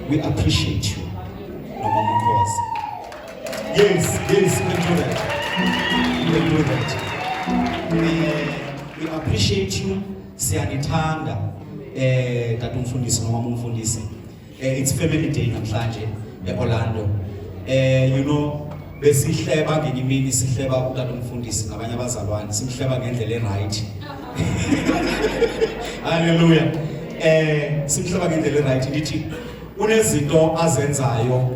we appreciate you. Noma Mkhosi. Yes, we can do that. We can do that. We appreciate you. Siyanithanda. Tata umfundisi noma umfundisi. It's family day namhlanje eOrlando. You know, besihleba ngenye imini sihleba utata umfundisi nabanye abazalwane simhleba ngendlela right. Hallelujah. Simhleba ngendlela right ndithi unezinto azenzayo.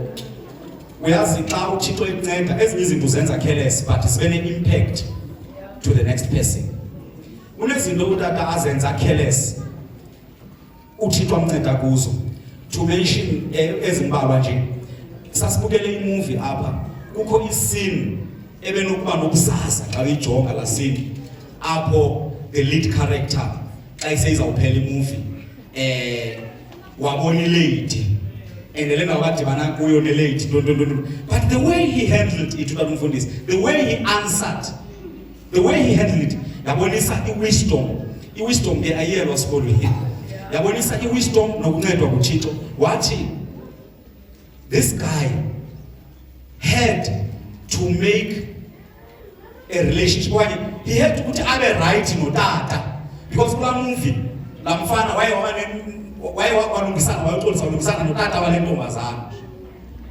Uyazi xa uThixo enceda ezinye izinto zenza careless but zibe ne-impact to the next person. Unezinto utata azenza careless uThixo amnceda kuzo. To mention ezimbalwa nje. Sasibukele imovie apha. Kukho iscene ebenokuba nobuzaza xa uyijonga la scene. Apho the lead character xa iseyizawuphela imovie wabona ilady. And the lena wadibana kuyo ne-lady. But the way he handled it, the way he answered, the way he handled it, yabonisa i-wisdom. I-wisdom ke ayiyelwa sikolweni. Yabonisa i-wisdom nokuncedwa kuThixo. Wathi this guy had to make a relationship. He had to put abe right notata because kula movie la mfana waye walungisana wayotholisana notata wale ntombazana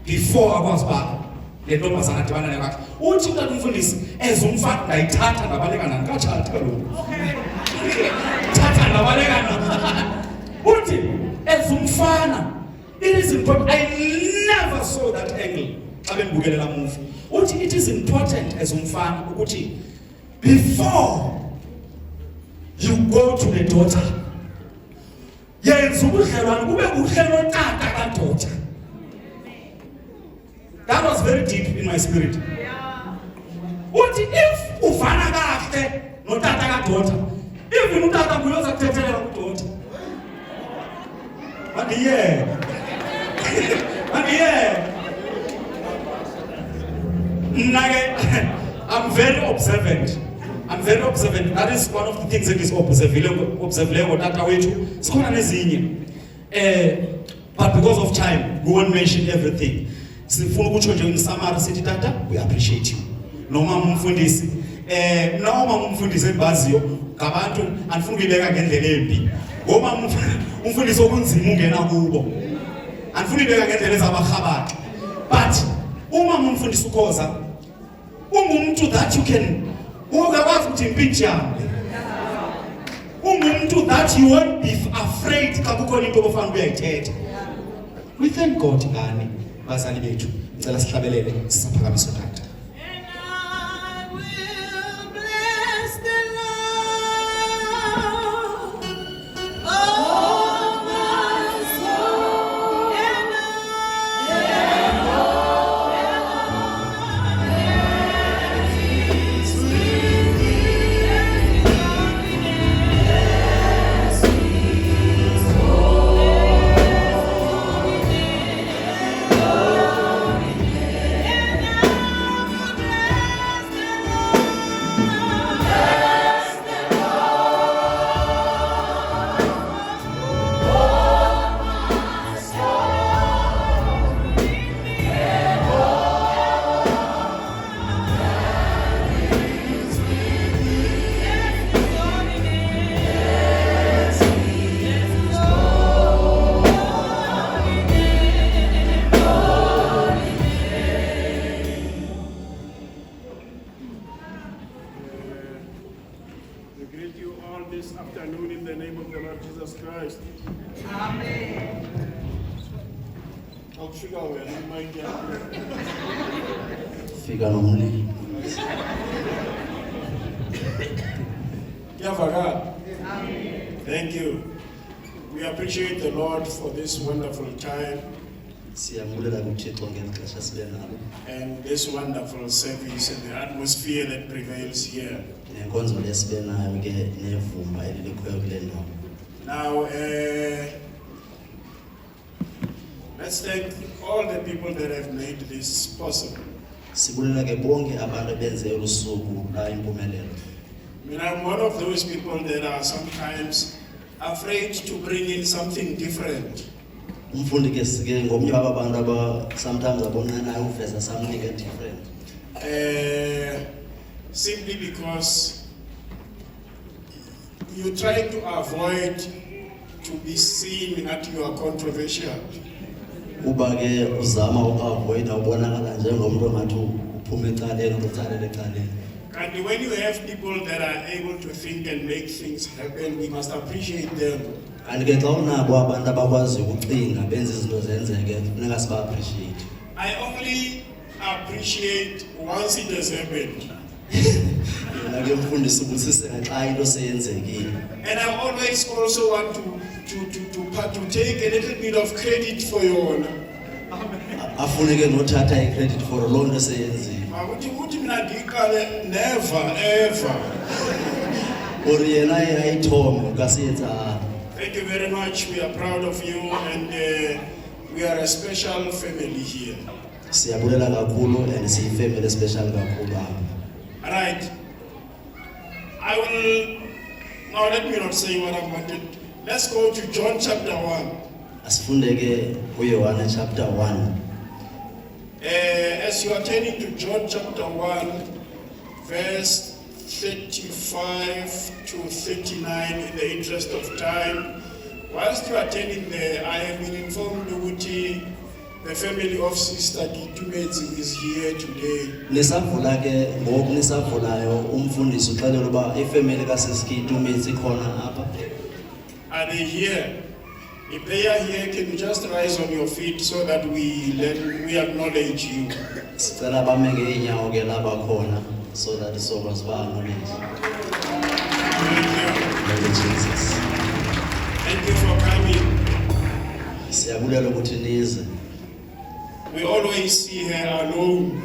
before akwazi ba le ntombazana dibana naye. Uthi utata umfundisi ezumfana ngayithatha ngabalekana ngikathatha lo. Thatha ngabalekana. Uthi ezumfana. It is important. I never saw that angle. Abengibukelela movie. Uthi it is important as umfana ukuthi before you go to the daughter, yenza ubudlelwano kube budlelwano tata kaDaughter. That was very deep in my spirit. Uthi if ufana kahle notata kaDaughter, even utata kuyoza kuthethelela kuDaughter. But yeah. I'm very observant. That is one of the things that is observable tata wethu. Sikhona nezinye. But because of time, we won't mention everything. Sifuna ukutsho nje in summary sithi tata, we appreciate you. Noma umfundisi. Noma umfundisi engibaziyo ngabantu andifuna ukuyibeka ngendlela embi. Ngoba umfundisi okunzima ungena kubo. Andifuna ukuyibeka ngendlela ezabarhabaka. But uma umfundisi ukhoza ungumuntu that you can ungakwazi ukuthi impintshi yami. Ungumuntu that you won't be afraid xa kukhona into obufana ukuyayithetha. We thank God ngani bazali bethu. Ngicela sihlabelele sisaphakamisa tata. Thank you. We appreciate the Lord for this wonderful time and this wonderful service and the atmosphere that prevails here. Now, let's thank all the people that have made this possible. I'm one of those people that are sometimes afraid to bring in something different. umfundi ke sike ngomnye wabantu aba sometimes abona naye uveza something different. Simply because you try to avoid to be seen that you are controversial. Kuba ke uzama ukuavoid ubonakala njengomuntu ongathi uphuma ecaleni ucalele ecaleni. And when you have people that are able to think and make things happen, we must appreciate them. And ke xa unabo abantu abakwazi ukucinga benze izinto zenzeke funeka siba appreciate. I only appreciate once it has happened. Yena ke mfundisi ubusise xa into seyenzekile. And I always also want to take a little bit of credit for your honor. Afuneke nothatha icredit for loo nto seyenzile. Ukuthi mina ngiqale never ever. Or yena ayithome ukasiyenza. Thank you very much. We are proud of you and we are a special family here. Siyabulela kakhulu and siyifamily special kakhulu apha. All right. I will now let me not say what I wanted. Let's go to John chapter 1. Asifundeke kuYohana chapter 1. As you are turning to John chapter 1, verse 35 to 39 in the interest of time. Whilst you are turning there, I have been informed that the family of Sister Kitumezi is here today. Nisavula ke ngoku nisavulayo umfundisi uxelela uba ifamily kaSiskitumezi ikhona apha. Are they here? If they are here, can you just rise on your feet so that we acknowledge you? Sicela bame ngeenyawo ke laba khona so that sokwazi ba acknowledge. Thank you Jesus. Thank you for coming. Siyabulela ukuthi nize. We always see her alone.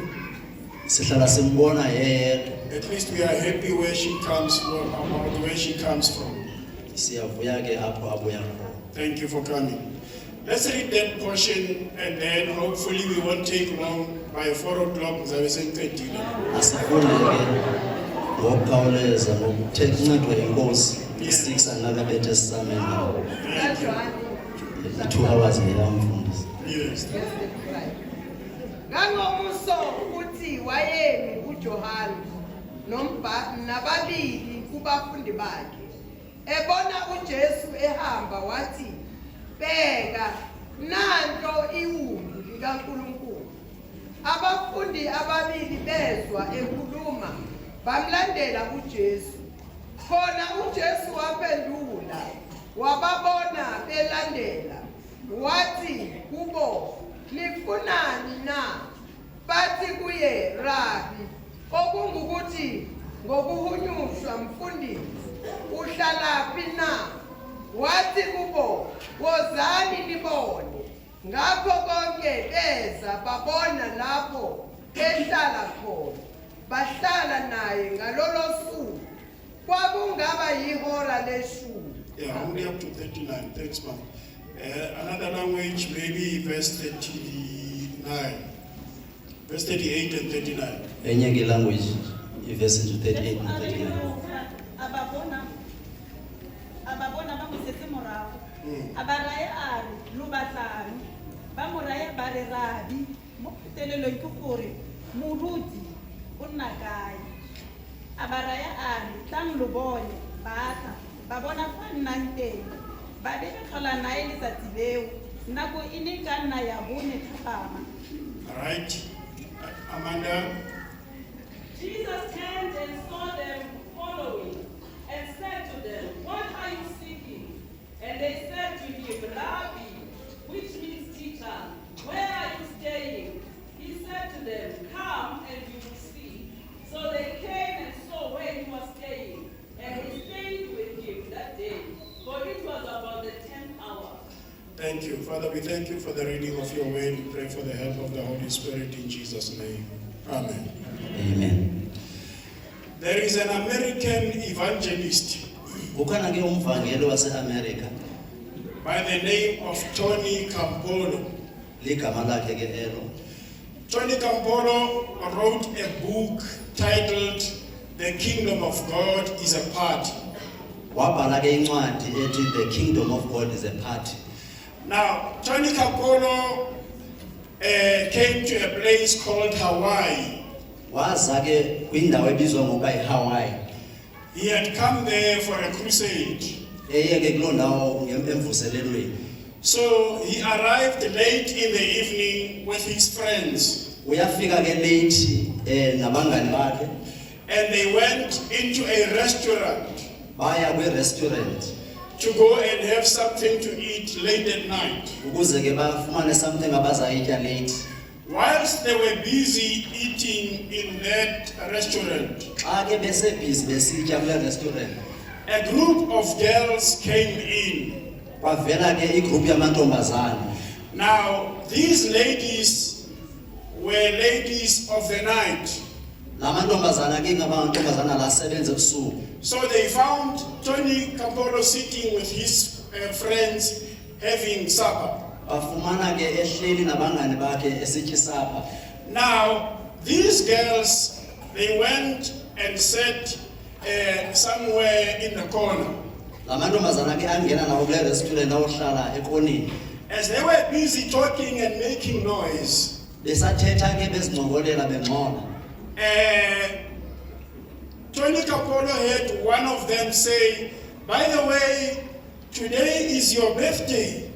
Sihlala simbona yedwa. At least we are happy where she comes from, about where she comes from. Siyavuya ke apho abuya khona. Thank you for coming. Let's read that portion and then hopefully we won't take long. By 4 o'clock, Mzabe sengiqedile. Asifunde ke ngokukhawuleza ngokuthethwa inkosi. 6 angakabethe sisamena. 2 hours ngelamfundisi. Yes. Ngangomuso ukuthi wayemi uJohane nababili kubafundi bakhe. Ebona uJesu ehamba wathi, "Bheka, nanto iwumbi likaNkulunkulu." Abafundi ababili bezwa ekhuluma, bamlandela uJesu. Khona uJesu waphendula, wababona belandela, wathi kubo, "Nifunani na?" Bathi kuye, "Rabi," okungukuthi ngokuhunyushwa mfundisi, "Uhlalaphi na?" Wathi kubo, "Wozani nibone." Ngakho konke beza babona lapho ehlala khona. Bahlala naye ngalolo suku. Kwakungaba yihora leshumi. Yeah, only up to 39. Thanks, man. Another language, maybe verse 39. Verse 38 and 39. Enye ke language verse 38 and 39. Ababona ba mosetse morao. Abaraya a re lubatlane. Ba moraya ba re Rabi. Mo pitelelong ke gore moruti o nna kae. Abaraya a re tlang lo bone batla. Ba bona fa nnang teng. Ba be tlhola nae letsatsi leo. Nako e ne ka nna ya bone thapama. All right. Amanda. Jesus turned and saw them following and said to them, "What are you seeking?" And they said to him, "Rabbi," which means teacher, "where are you staying?" He said to them, "Come and you will see." So they came and saw where he was staying, and they stayed with him that day, for it was about the 10th hour. Thank you. Father, we thank you for the reading of your word. We pray for the help of the Holy Spirit in Jesus' name. Amen. Amen. There is an American evangelist Kukhona ke umvangeli waseAmerica by the name of Tony Campolo. ligama lakhe ke elo. Tony Campolo wrote a book titled The Kingdom of God is a Party. Wabhala ke incwadi ethi The Kingdom of God is a Party. Now, Tony Capolo came to a place called Hawaii. Waza ke kwindawo ebizwa ngokuba yiHawaii. He had come there for a crusade. Eye ke kuloo ndawo emvuselelweni. So he arrived late in the evening with his friends. Uyafika ke late nabangani bakhe. And they went into a restaurant Baya kwi-restaurant to go and have something to eat late at night. ukuze ke bafumane something abazayitya late. Whilst they were busy eating in that restaurant, Xa ke besebhizi besitya kule restaurant, a group of girls came in. kwavela ke igroup yamantombazana. Now, these ladies were ladies of the night. La mantombazana ke ngamantombazana la sebenza ebusuku. So they found Tony Capolo sitting with his friends having supper. Bafumana ke ehleli nabangani bakhe esitya isapha. Now, these girls, they went and sat somewhere in the corner. La mantombazana ke angena nawo kule restaurant awohlala ekoneni. As they were busy talking and making noise, Besathetha ke bezincokolela bengxola. Tony Capolo heard one of them say, "By the way, today is your birthday."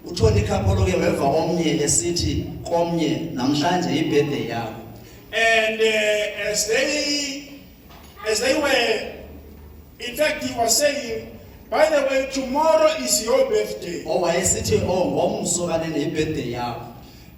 uTony Capolo ke weva omnye esithi komnye namhlanje ibirthday yakho. And as they were, in fact, he was saying, "By the way, tomorrow is your birthday." Owayesithi ngomso kanene ibirthday yakho.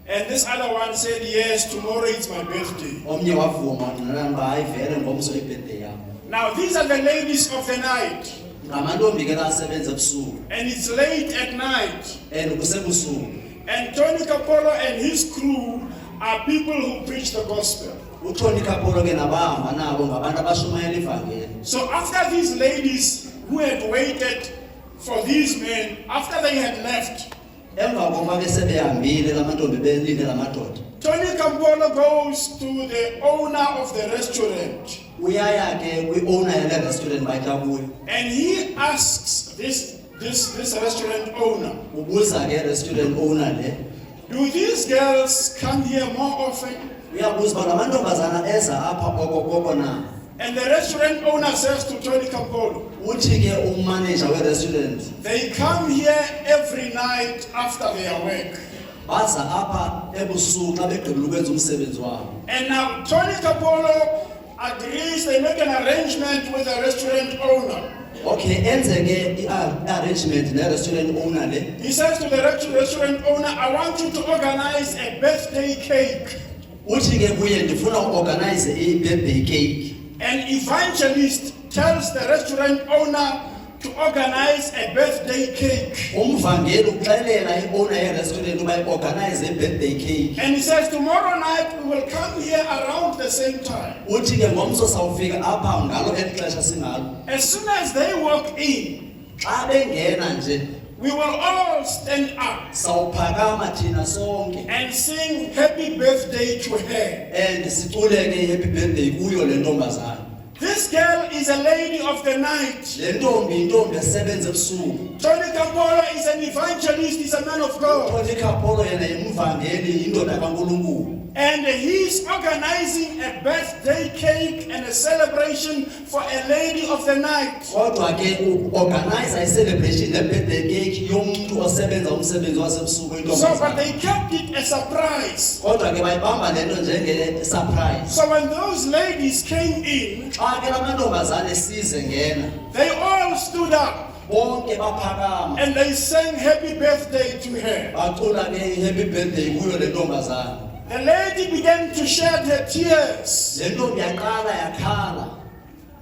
And this other one said, "Yes, tomorrow is my birthday." Omnye wavuma nalamba hayi vele ngomso ibirthday yakho. Now, these are the ladies of the night. Ngamantombi ke la asebenza ebusuku And it's late at night. kusebusuku. And Tony Capolo and his crew are people who preach the gospel. uTony Capolo ke nabahamba nabo ngabantu abashumayela ivangeli. So after these ladies who had waited for these men, after they had left, Emva kokuba ke sebehambile la mantombi belinde la madoda. Tony Capolo goes to the owner of the restaurant Uyaya ke kwi-owner yale restaurant batya kuyo. and he asks this restaurant owner, Ubuza ke restaurant owner le. "Do these girls come here more often?" Uyabuza uba la mantombazana eza apha okokoko na. And the restaurant owner says to Tony Capolo, Uthi ke ummanager we-restaurant, "They come here every night after their work." baza apha ebusuku xa begqibile ukwenza umsebenzi wabo. And now Tony Capolo agrees, they make an arrangement with the restaurant owner. Okay, enze ke i-arrangement ne-restaurant owner le. He says to the restaurant owner, "I want you to organize a birthday cake." Uthi ke kuye ndifuna uorganize i-birthday cake. An evangelist tells the restaurant owner to organize a birthday cake. Umvangeli uxelela i-owner ye-restaurant uba i-organize i-birthday cake. And he says, "Tomorrow night we will come here around the same time." Uthi ke ngomso sawufika apha ngalo eli xesha singalo. As soon as they walk in, Xa bengena nje we will all stand up sawuphakama thina sonke and sing happy birthday to her. and sicule ke happy birthday kuyo le ntombazana. This girl is a lady of the night. Le ntombi intombi esebenza ebusuku. Tony Capolo is an evangelist, he's a man of God. uTony Capolo yena yimvangeli indoda kaNkulunkulu. And he's organizing a birthday cake and a celebration for a lady of the night. Kodwa ke uorganize i-celebration ne-birthday cake yomuntu osebenza umsebenzi wasebusuku So, but intombazana. they kept it a surprise. Kodwa ke bayibamba le nto njenge-surprise. So when those ladies came in, Xa ke la mantombazana esize ngena they all stood up bonke baphakama and they sang happy birthday to her. bacula ke i-happy birthday kuyo le ntombazana. The lady began to shed her tears. Le ntombi yaqala yakhala.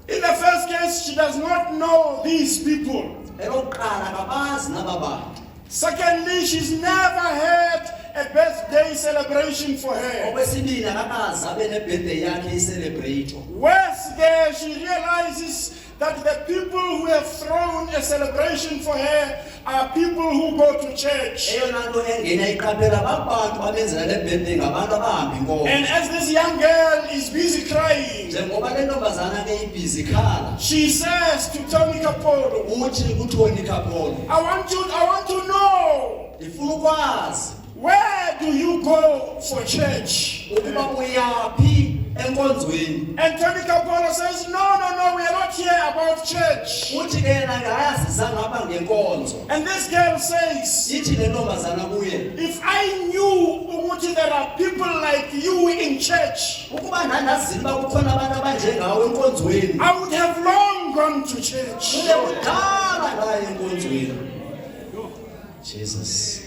In the first case, she does not know these people. Elokuqala kabazi naba bantu. Secondly, she's never had a birthday celebration for her. Okwesibini akakazi abe ne-birthday yakhe i-celebrate. Worse, there she realizes that the people who have thrown a celebration for her are people who go to church. Eyona nto engena iqaphela babantu abenzela le birthday ngabantu abahamba inkomo. And as this young girl is busy crying, Njengoba le ntombazana ke ibhizi ikhala, she says to Tony Capolo, uthi kuTony Capolo, I want to know, ndifuna ukwazi where do you go for church? ukuba uyaphi enkonzweni. And Tony Capola says, no, we are not here about church. Uthi ke nakayazisa ngapha ngenkonzo. And this girl says, Ithi le ntombazana kuye, if I knew ukuthi there are people like you in church, ukuba ndandazile uba kukhona abantu abanjengawe enkonzweni, I would have long gone to church. kule kudala ndaye enkonzweni. Jesus.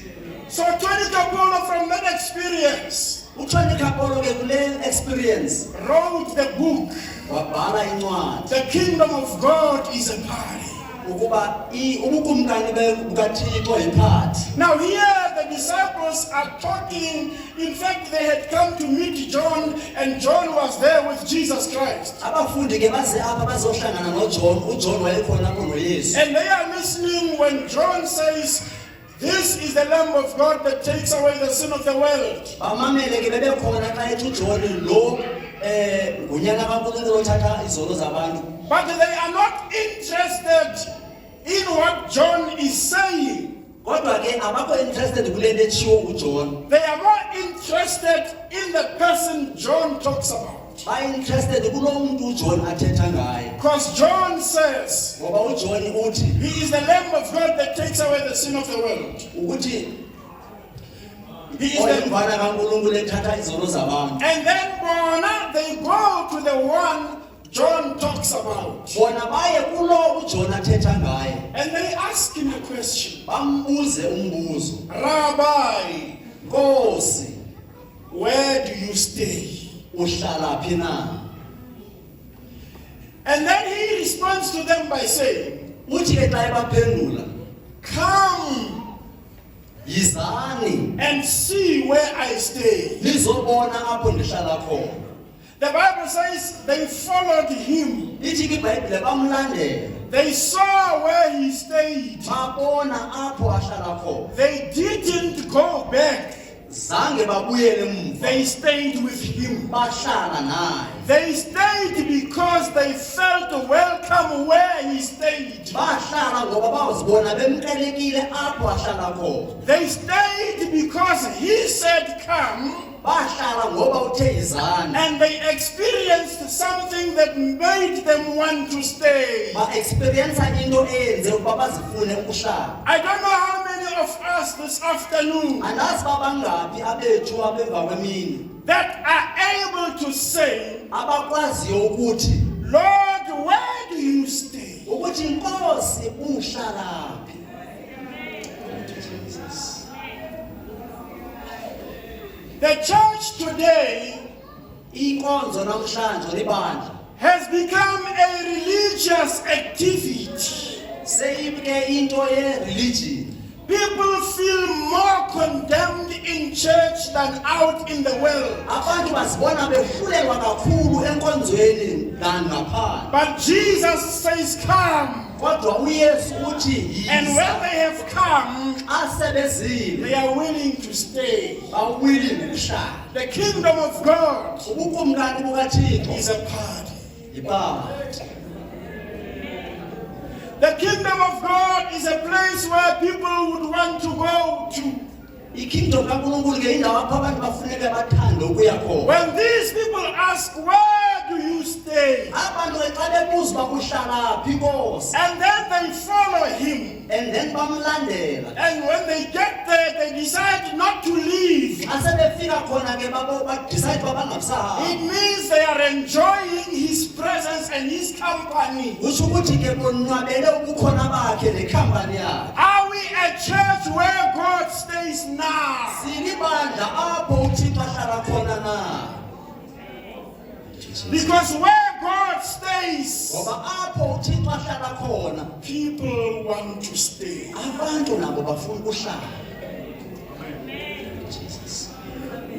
So Tony Capola, from that experience, uTony Capola ke kule experience wrote the book, wabhala incwadi The Kingdom of God is a Party. ukuba ubukumkani bukaThixo yiphathi. Now here the disciples are talking. In fact, they had come to meet John, and John was there with Jesus Christ. Abafundi ke baze apha bazohlangana noJohn, uJohn wayekhona apho noYesu. And they are listening when John says, this is the Lamb of God that takes away the sin of the world. Bamamele ke bebekhona xa ethi uJohn lo ngunyana kaNkulunkulu othatha izono zabantu. But they are not interested in what John is saying. Kodwa ke abakho interested kule nto etshiwo uJohn. They are more interested in the person John talks about. Ba-interested kulo mntu uJohn athetha ngaye. Because John says, Ngoba uJohn uthi he is the Lamb of God that takes away the sin of the world. ukuthi He is the, oyimvana kaNkulunkulu ethatha izono zabantu. and then bona, they go to the one John talks about. Bona baye kulo uJohn athetha ngaye. And they ask him a question. Bambuze umbuzo. Rabbi, Nkosi, where do you stay? uhlala phi na? And then he responds to them by saying, Uthi ke xa ebaphendula, come yizani and see where I stay. nizobona apho ndihlala khona. The Bible says they followed him. Ithi ke iBhayibhile bamlandela. They saw where he stayed. Babona apho ahlala khona. They didn't go back. Zange babuyele emuva. They stayed with him. Bahlala naye. They stayed because they felt welcome where he stayed. Bahlala ngoba bazibona bemkelekile apho ahlala khona. They stayed because he said come, Bahlala ngoba uthe yizani. and they experienced something that made them want to stay. Ba-experience into eyenze ukuba bazifune ukuhlala. I don't know how many of us this afternoon Andazi babangaphi abethu abemva kwemini that are able to say, abakwaziyo ukuthi Lord, where do you stay? ukuthi Nkosi uhlala phi. The church today Inkonzo namhlanje libandla has become a religious activity. seyibike into ye-religion. People feel more condemned in church than out in the world. Abantu bazibona behlulelwa kakhulu enkonzweni than ngaphandle. But Jesus says, come. Kodwa uYesu uthi And when yiza. they have come, Asebezile they are willing to stay. bawile ukuhlala. The kingdom of God Ubukumkani bukaThixo is a party. yiphathi. The kingdom of God is a place where people would want to go to. Ikingdom kaNkulunkulu ke indawo apho abantu bafuneka bathande ukuya khona. When these people ask, where do you stay? Abantu ke xa bebuza uba uhlala phi Nkosi, And then they follow him. and then bamlandela. And when they get there, they decide not to leave. Asebefika khona ke badecide uba bangasahambi. It means they are enjoying his presence and his company. Kusho ukuthi ke bonwabele ubukhona bakhe nekhampani yakhe. Are we a church where God stays now? Silibandla apho uThixo ahlala khona na. Because where God stays, Ngoba apho uThixo ahlala khona, people want to stay. abantu nabo bafuna ukuhlala. Jesus.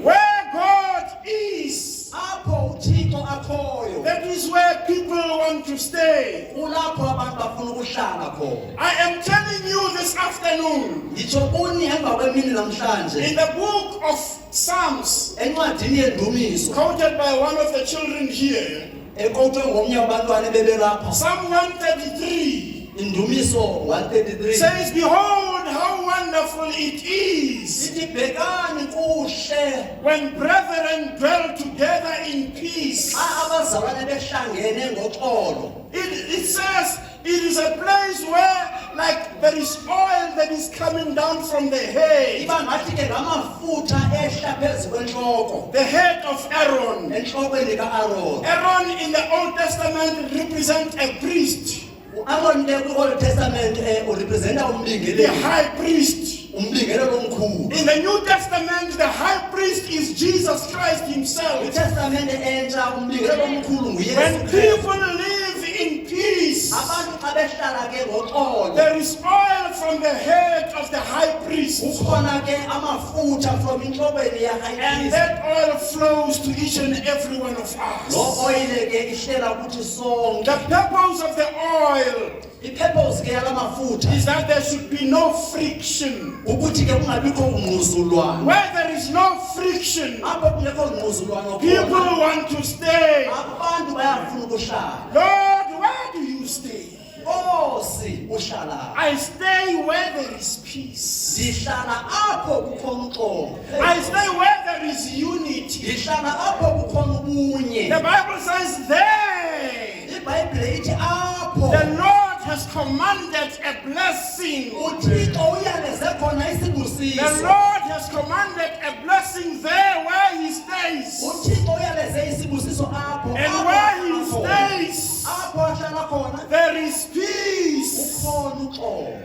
Where God is, Apho uThixo akhoyo, that is where people want to stay. kulapho abantu bafuna ukuhlala khona. I am telling you this afternoon, Ngitsho kuni emva kwemini namhlanje in the book of Psalms, encwadini yendumiso quoted by one of the children here, eqoqwe ngomnye wabantwana bebelapha, Psalm 133 indumiso 133 says, behold, how wonderful wonderful it is Sithi bhekani kuhle when brethren dwell together in peace. abazalwane behlangene ngoxolo. It says it is a place where, like, there is oil that is coming down from the head. Iba ngathi ke ngamafutha ehla phezulu kwenhloko. The head of Aaron. Enhlokweni kaAaron. Aaron in the Old Testament represents a priest, uAaron ke kwi-Old Testament urepresenta the umbingeleli. high priest. Umbingeleli omkhulu. In the New Testament, the high priest is Jesus Christ himself. ITestament entsha umbingeleli omkhulu nguYesu When Kristu. people live in peace, Abantu xa behlala ke ngoxolo. there is oil from the head of the high priest. Kukhona ke amafutha from inhlokweni And yaHaypriest. that oil flows to each and every one of Lo us. oyile ke ihlela ukuthi sonke. The purpose of the oil I-purpose ke yalamafutha is that there should be no friction. ukuthi ke kungabikho ungquzulwano. Where there is no friction, Apho kungekho ungquzulwano people khona. want to stay. Abantu bayafuna ukuhlala. Lord, where do you stay? Nkosi uhlala. I stay where there is peace. Ndihlala apho kukhona uxolo. I stay where there is unity. Ndihlala apho kukhona ubunye. The Bible says there, iBhayibhile ithi apho the Lord has commanded a blessing. uThixo uyaleze khona The isibusiso. Lord has commanded a blessing there where he stays. uThixo uyaleze isibusiso apho. And Apho where he ahlala khona. stays, Apho ahlala khona there is peace. ukhona uxolo.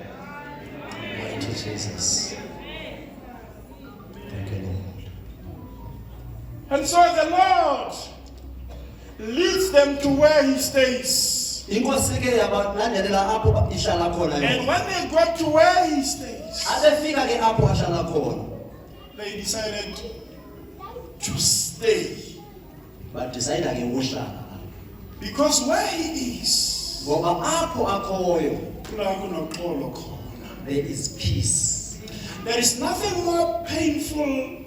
Thank you, Jesus. Thank you, Lord. And so the Lord leads them to where he stays. Inkosi ke yabalandelela apho ihlala khona And yona. when they got to where he stays, Abefika ke apho ahlala khona. they decided to stay. Badecide ke ukuhlala. Because where he is, Ngoba apho akhoyo there there is peace. is nothing more painful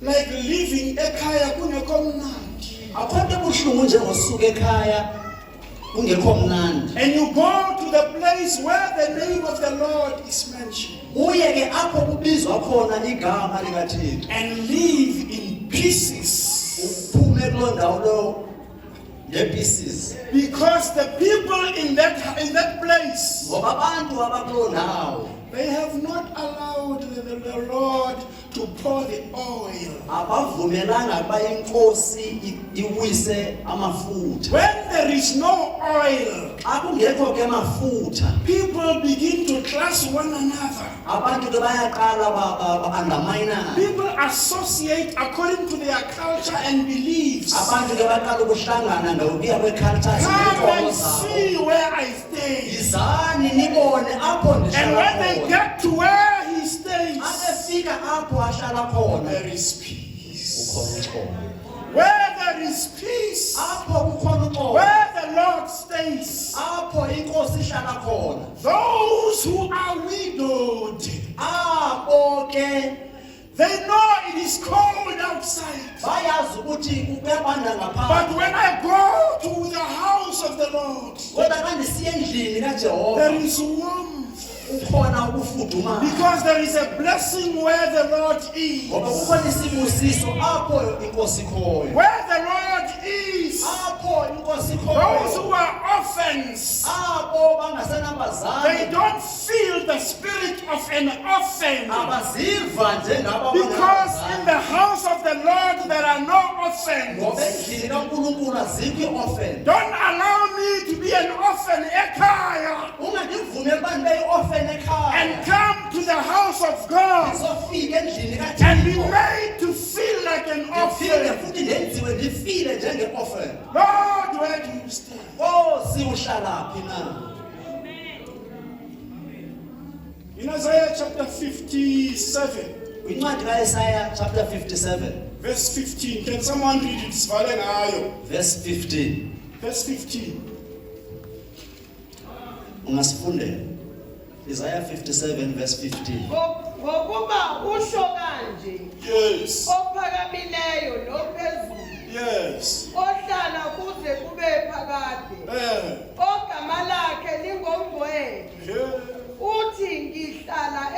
like living ekhaya kungekho mnandi. Akho nto ebuhlungu njengosuka ekhaya kungekho mnandi. And you go to the place where the name of the Lord is mentioned Uye ke apho kubizwa khona igama likaThixo. and live in pieces. Uphume kuloo ndawo lo nge-pieces. Because the people in that place, Ngoba abantu abakuloo ndawo they have not allowed the Lord to pour the oil. abavumelanga ukuba inkosi iwise amafutha. When there is no oil, Akungekho ke mafutha. people begin to clash one another. Abantu ke bayaqala ba-underminana. People associate according to their culture and beliefs. Abantu ke baqala ukuhlangana ngokuya kwe-cultures Come neenkolo and zabo. see where I stay. Yizani nibone apho And ndihlala when they khona. get to where he stays, Abefika apho ahlala khona there is peace. ukhona uxolo. Where there is peace, Apho kukhona uxolo. where the Lord stays, Apho inkosi ihlala khona. those who are widowed, Apho ke they know it is cold outside. bayazi ukuthi kuyabanda But ngaphandle. when I go to the house of the Lord, Kodwa xa ndisiya endlini there kaJehova is warmth. ukhona ukufudumala. Because there is a blessing where the Lord is. Ngoba kukhona isibusiso apho inkosi ikhoyo. Where the Lord is, Apho inkosi those who ikhoyo. are orphans, Apho they bangasenabazali. don't feel the spirit of an orphan. Abaziva njengabo Because in the house of the Lord there are no ngoba orphans. endlini kaNkulunkulu azikho i-orphan. Don't allow me to be an orphan ekhaya Ungandivumeli uba ndibe yi-orphan ekhaya. and come to the house of God Ngizofika endlini and be kaThixo. made to feel like an Ndiphinde orphan. futhi ndenziwe ndifile njenge-orphan. Lord, where do you stay? Nkosi uhlalaphi na? In Isaiah chapter 57, Kwincwadi kaIsaya chapter 57 verse 15. Can someone read it? Sivale ngayo. verse 15. Verse 15. Ungasifundela. Isaiah 57 verse 15. ngokuba usho kanje Yes. ophakamileyo nophezulu Yes. ohlala kuze kube phakade ogama lakhe lingongcwele Yeah. uthi ngihlala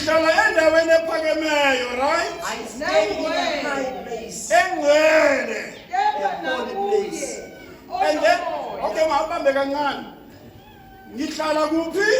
Ngihlala endaweni ephakemeyo, right? I stay in a high place. Engcwele. kepha nakuye And then, onomoya okay, mawubambe kancane. Ngihlala kuphi?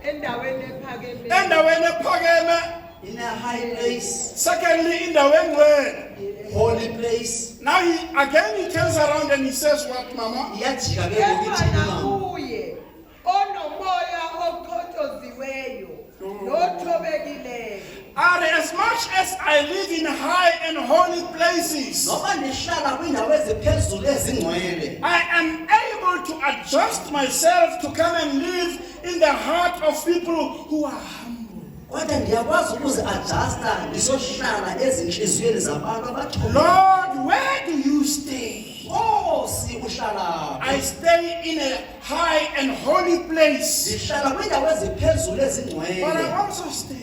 endaweni ephakeme Endaweni ephakeme. In a high place, Secondly, indawo engcwele. holy place. Now he turns around and he says what, Mama? Iyajika ke kepha ngokuthi mama. nakuye onomoya oqhothoziweyo nothobekileyo And as much as I live in high and holy places, Noma nihlala kwindawo eziphezulu ezingcwele. I am able to adjust myself to come and live in the heart of people who are humble. Kodwa ndiyakwazi ukuzi-adjusta ndizohlala ezinhliziyweni zabantu abathole. Lord, where do you stay? Nkosi uhlala. I stay in a high and holy place, Ndihlala kwindawo eziphezulu but I ezingcwele. also stay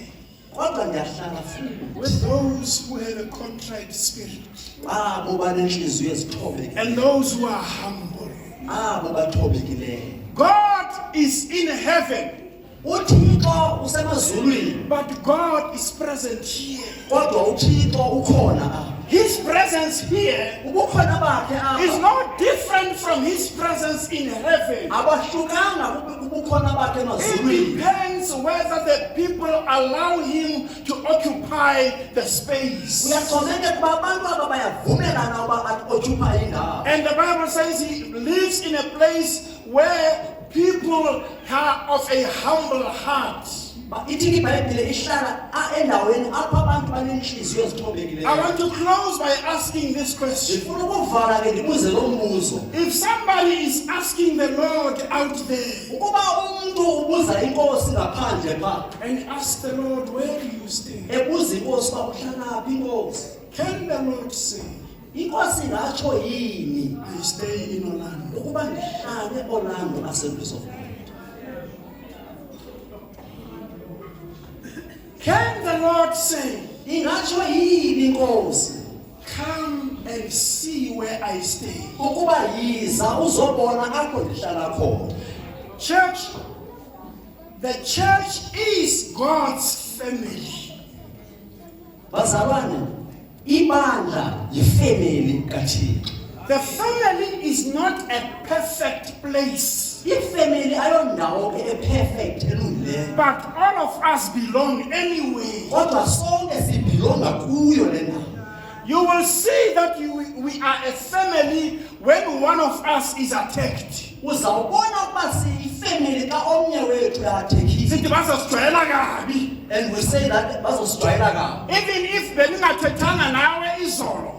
Kodwa ndiyahlala futhi with those who have a contrite spirit abo banenhliziyo ezithobekile. and those who are humble. Abo bathobekileyo. God is in heaven, uThixo usemazulwini, but God is present here. kodwa uThixo ukhona apha. His presence here Ubukhona bakhe is apha not different from his presence in heaven. abahlukanga ubukhona bakhe It emazulwini. depends whether the people allow him to occupy the space. Kuyaxhomekeka ukuba abantu aba bayavumelana uba occupy indawo. And the Bible says he lives in a place where people are of a humble heart. Ithi iBhayibhile ihlala endaweni apho abantu banenhliziyo I ezithobekileyo. want to close by asking this question. Ngifuna ukuvala ke ndibuze lo mbuzo. If somebody is asking the Lord out there Ukuba umuntu ubuza inkosi ngaphandle pha, and ask the Lord, where do you stay? ebuza inkosi uba uhlalaphi inkosi. Can the Lord say, Inkosi ingatsho yini I stay in Orlando? ukuba ndihlale eOrlando Assemblies of God? Can the Lord say, Ingatsho yini inkosi come and see where I stay? ukuba yiza uzobona apho ndihlala khona? Church, the church is God's family. Bazalwane, ibandla yifamily kaThixo. The family is not a perfect place, Ifamily ayondawo ke eperfect elungileyo. but all of us belong anyway. Kodwa sonke sibhilonga kuyo le ndawo. You will see that we are a family when one of us is attacked. Uzawubona ukuba siyifamily xa omnye wethu yathekisa. Sithi bazosijwayela kabi. And we say that bazosijwayela kabi. Even if beningathethanga nawe izolo.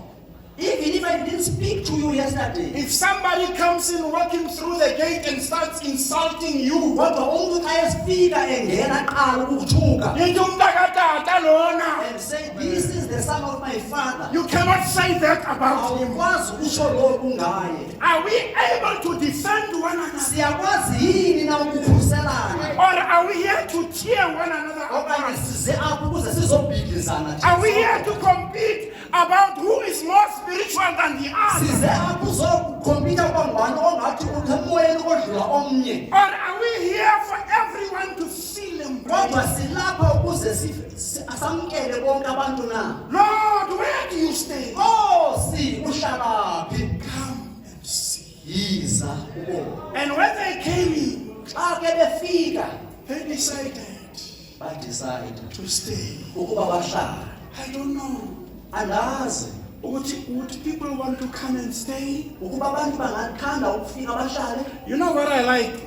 Even if I didn't speak to you yesterday. If somebody comes in walking through the gate and starts insulting you, Kodwa umuntu xa esifika engena aqala ukuthuka yithi umntakatata lona. and say this is the son of my father. You cannot say that about him. Awukwazi ukusho lokhu ngaye. Are we able to defend one another? Siyakwazi yini na ukukhuselana? Or are we here to tear one another Okanye apart? size apho ukuze sizobhidlizana nje. Are we here to compete about who is more spiritual than the other? Size apho uzokukhompitha ukuba ngubani ongathi uthemoyeni odlula omnye. Or are we here for everyone to feel Kodwa embraced? silapha ukuze samkele bonke abantu na. Lord, where do you stay? Nkosi uhlalaphi? Come and see. Yiza ubone. And when they came in, Xa ke befika they decided badecide to stay. ukuba bahlala. I don't know. Andazi Would people want to come and stay? ukuba abantu bangathanda ukufika bahlale. You know what I like?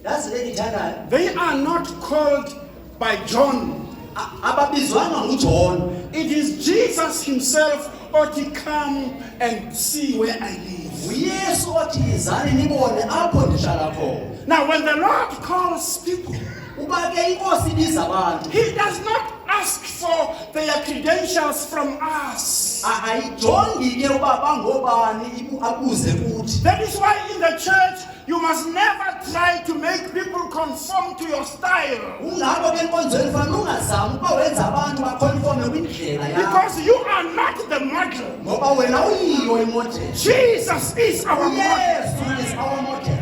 Yazi le ndithandayo. They are not called by John. Ababizwanga nguJohn. It is Jesus himself ought to come and see where I live. uYesu othi yizani nibone apho ndihlala khona. Now, when the Lord calls people, Uba ke inkosi ibiza abantu. he does not ask for their credentials from us. Ayijongi ke uba bangobani abuze kuthi. That is why in the church, you must never try to make people conform to your style. Ungakho ke enkonzweni fanele ungazami uba wenza abantu baconforme kwindlela yakho. Because you are not the model. Ngoba wena uyiyo imodel. Jesus is our model. Yesu is our model.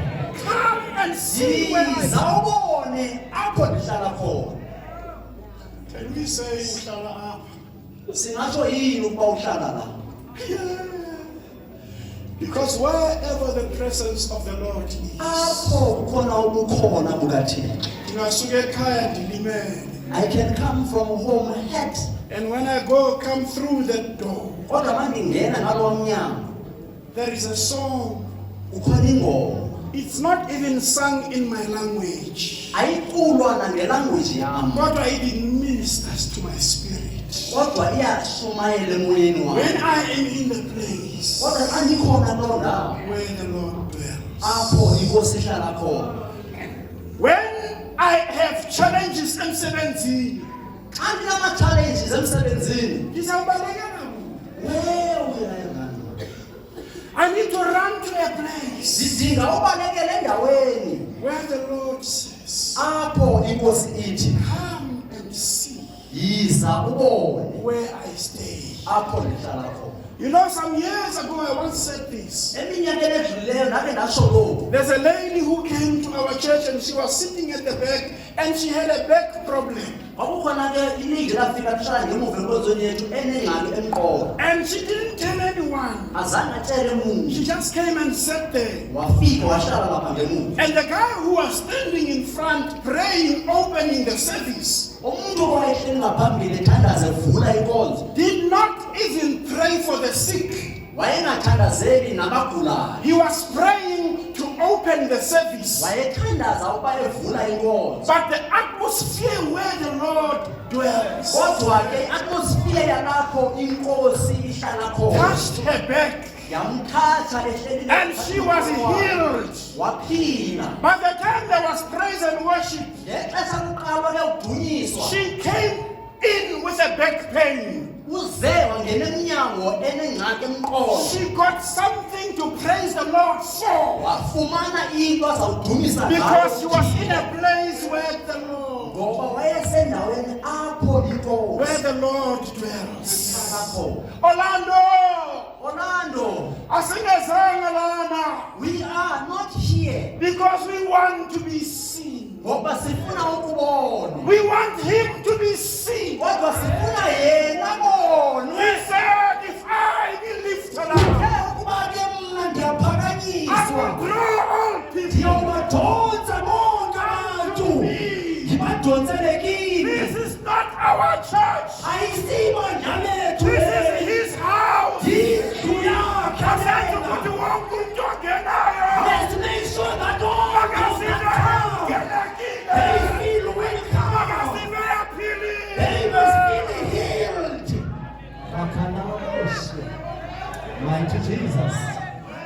Come and see where I Yiza ubone apho ndihlala khona. Can we say uhlala apha? Singatsho yini ukuba uhlala la? Yeah. Because wherever the presence of the Lord is, Apho khona ubukhona bukaThixo. ngasuka ekhaya ndilimele. I can come from home hurt. And when I come through that door, Kodwa mandingena ngalo mnyango, there is a song. ukhona ingoma. It's not even sung in my language, Ayiculwa nangelanguage yami. but it ministers to my spirit. Kodwa iyashumayela emoyeni wami. When I am in the place Kodwa xa ndikhona lo ndawo, where the Lord dwells, apho inkosi ihlala khona. when I have challenges emsebenzini, Xa ndinama-challenges emsebenzini, ngizawubalekela. uyayangani. I need to run to a place Sidinga ubalekele endaweni where the Lord says, apho inkosi ithi, come and see yiza ubone where I stay. apho ndihlala khona. You know, some years ago I once said this. Eminyakeni edlulileyo ndake ndatsho lokhu. There's a lady who came to our church and she was sitting at the back and she had a back problem. Kwakukhona ke iningi lafika lihlala ngemuva enkonzweni yethu enengxaki emqolo. And she didn't tell anyone. Azange atshele muntu. She just came and sat there. Wafika wahlala lapha ngemuva. And the guy who was standing in front praying, opening the service, Umuntu owayehleli ngaphambili ethandaza evula inkonzo. did not even pray for the sick. Wayengathandazeli nabagulayo. He was praying to open the service. Wayethandaza ukuba evula inkonzo. But the atmosphere where the Lord dwells Kodwa ke atmosphere yalapho inkosi ihlala khona. touched her back Yamthatha ehleli and she was healed. Waphila. By the time there was praise and worship, Ngexesha kuqalwa ke udunyiswa. she came in with a back pain. Uze wangena emnyango enengxaki emqolo. She got something to praise the Lord for Wafumana into azawudumisa because she was in a place where the Lord, ngoba wayesendaweni apho inkosi where the Lord dwells. ihlala khona. Orlando, Orlando, asingezanga lana we are not here because we want to be seen. ngoba sifuna ukubonwa. We want him to be seen. Kodwa sifuna yena bonwe. He said, if I be lifted up, Ukuba ke mna I ndiyaphakanyiswa. will draw all people. Ndiyobadonsa bonke abantu. Ndibadonsele kini. This is not our church. Ayisibo nyamethu. This is his house. Yindlu yakhe. Asenze ukuthi wonke umuntu ongenayo Let's make sure that all akazizwe they emukelekile, feel welcome. akazizwe ephilile. They must be healed. Mighty Jesus.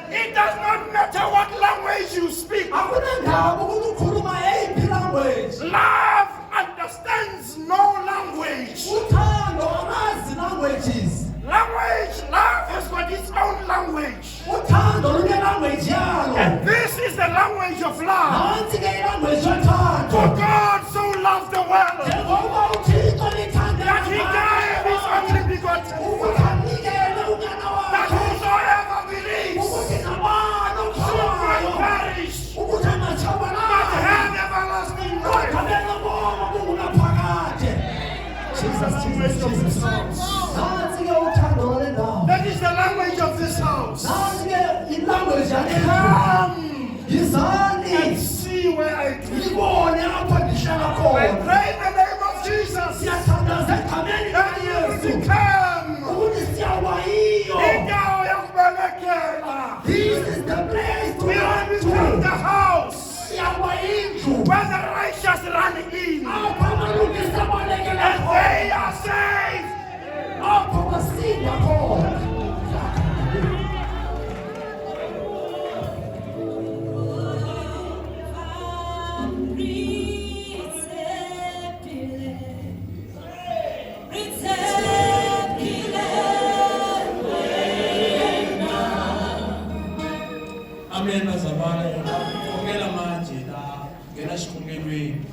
It does not matter what language you speak. Akunandaba ukuthi ukhuluma eyiphi language. Love understands no language. Uthando amazi languages. Love has got its own language. Uthando lunelanguage yalo. And this is the language of love. Nansi ke ilanguage yothando. For God so loved the world Njengoba uThixo lithande that he gave his only begotten ukuthi Son, anikele unyana that wakhe whosoever believes ukuthi nabani should not okholwayo perish, ukuthi but angatshabalali have everlasting kodwa life. benoboma bungunaphakade. Jesus. Nansi ke uthando lwale ndawo. That is the language of this house. Nansi ke ilanguage yale ndlu. Come and Yizani see where I dwell. libone apha ndihlala I khona. pray in the name of Jesus Siyathandaza egqameni that you will likaYesu become ukuthi siyawa yiyo. indawo yokubelekela. This is the place to We run will become the to. house Siyawa indlu. where the righteous run in Apha amalungisa abalekela and khona. they are saved. Apha basinda khona. Amen bazalwane ngomela manje la ngena sikhungelweni.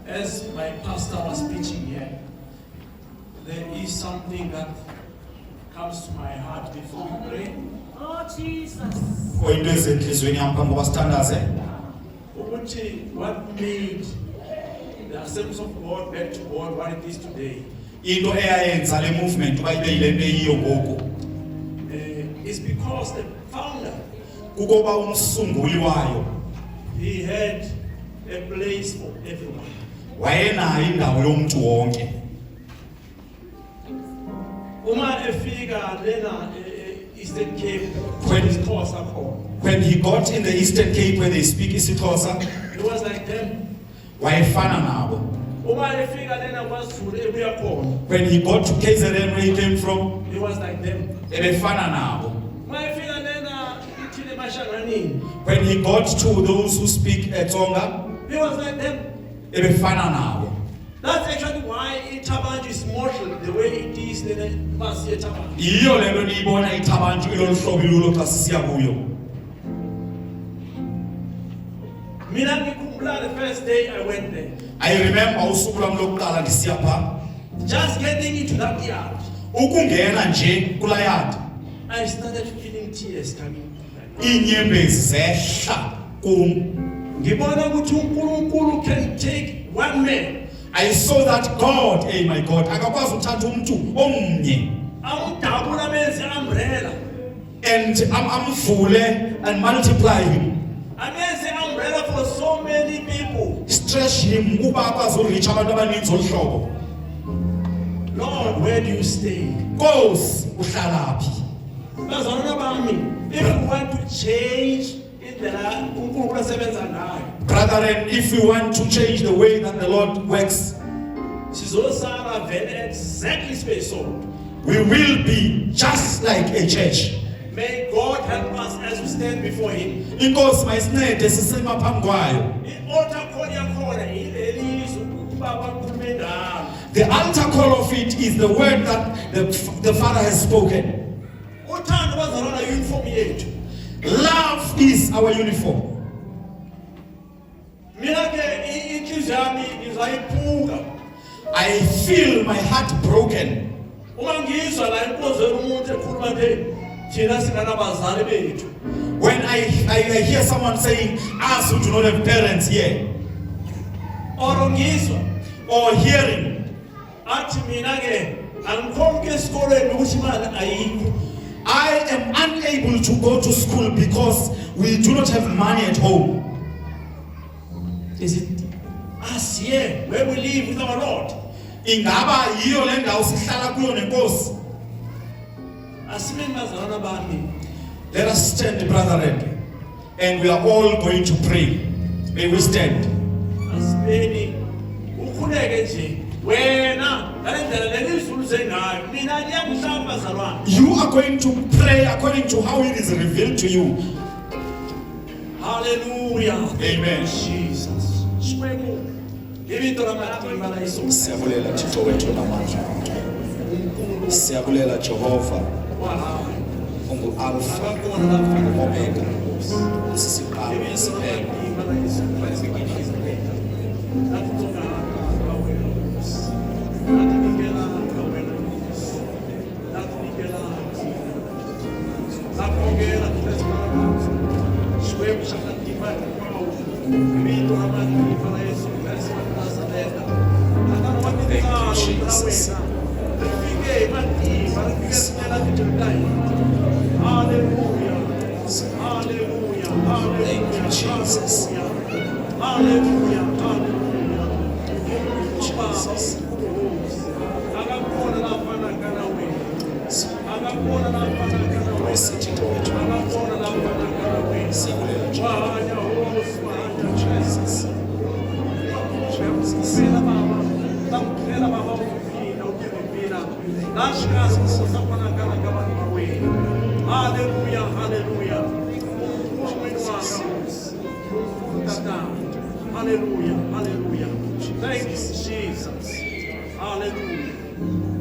As my pastor was preaching here, there is something that comes to my heart before we pray. Oh, Jesus. Kuyinto ezenhlizweni yami phambi koba sithandaze. Ukuthi what made the the Assemblies of God back to God what it is today into eyayenza le movement uba ibe yile nto eyiyo ngoku is because the founder, kukoba umsunguli wayo he had a place for everyone. wayenayo indawo yomntu wonke. Uma efika lena Eastern Cape when is Xhosa khona. When he got in the Eastern Cape where they speak isiXhosa, It was like them. wayefana nabo. Uma efika lena kwaZulu ebuya khona. When he got to KZN where he came from, It was like them. ebefana nabo. Uma efika lena ithile eMashanganini. When he got to those who speak Tsonga, It was like them. ebefana nabo. That's actually why iThabanchu is modeled the way it is in Masi Thabanchu. Yiyo le nto niyibona iThabanchu ilolu hlobo ilulo xa sisiya kuyo. Mina ngikhumbula the first day I went there. I remember usuku lwami lokuqala ndisiya pha. Just getting into that yard, Ukungena nje kula yard, I started feeling tears coming. iinyembezi zehla kum. Ngibona ukuthi uNkulunkulu can take one man, I saw that God, hey my God, akakwazi uthatha umuntu omnye amdabula amenze umbrella, and amvule and multiply him, amenze umbrella for so many people. stretch him uba akwazi ureach abantu abaninzi olu hlobo. Lord, where do you stay? Nkosi uhlala phi? Bazalwana bami, if we want to change indlela uNkulunkulu asebenza ngayo, Brethren, if we want to change the way that the Lord works, sizosala vele exactly space so. we will be just like a church. May God help us as we stand before Him. Inkosi mayisincede sisema phambi kwayo. I-altar call yakhona ilelizwi uBaba ukhulume ngalo. The altar call of it is the word that the Father has spoken. Uthando bazalwana uniform yethu. Love is our uniform. Mina ke inhliziyo yami ngizayiphuka. I feel my heart broken Uma ngizwa la inkozweni umuntu ekhuluma nje thina singanabazali bethu. when I hear someone saying, us who do not have parents here, Or ngizwa or hearing, athi mina ke angikhomke esikoleni ukuthi imali ayikho. I am unable to go to school because we do not have money at home. Is it us here where we live with our Lord? Ingaba yiyo le ndawo sihlala kuyo nenkosi. Asimeni bazalwana bami. Let us stand, brethren, and we are all going to pray. May we stand. Asimeni ukhuleke nje wena ngalendlela lelizulu zengayo mina ngiyakuhlamba bazalwana. You are going to pray according to how it is revealed to you. Hallelujah. Amen. Jesus. Shwebo. Ibito lamatimba la Yesu. Siyabulela Thixo wethu namandla. Siyabulela Jehova, Wow. ungu-Alpha, Abakona lapha Omega, sisiqalo nesiphelo. Thank you, Jesus. Hallelujah, hallelujah. Jesus. Akakubona lapha nakana wena. Akakubona lapha nakana wena. Praise Thixo wethu. Akakubona lapha nakana wena. Siyabulela Jehova. Wahanya hosi, wahanya Jesus. Phela baba, tamphela baba ukufina, ukufina. Lashikazi kusafana kana kama ni wewe. Hallelujah, hallelujah. Hallelujah, hallelujah. Thank you, Jesus. Hallelujah.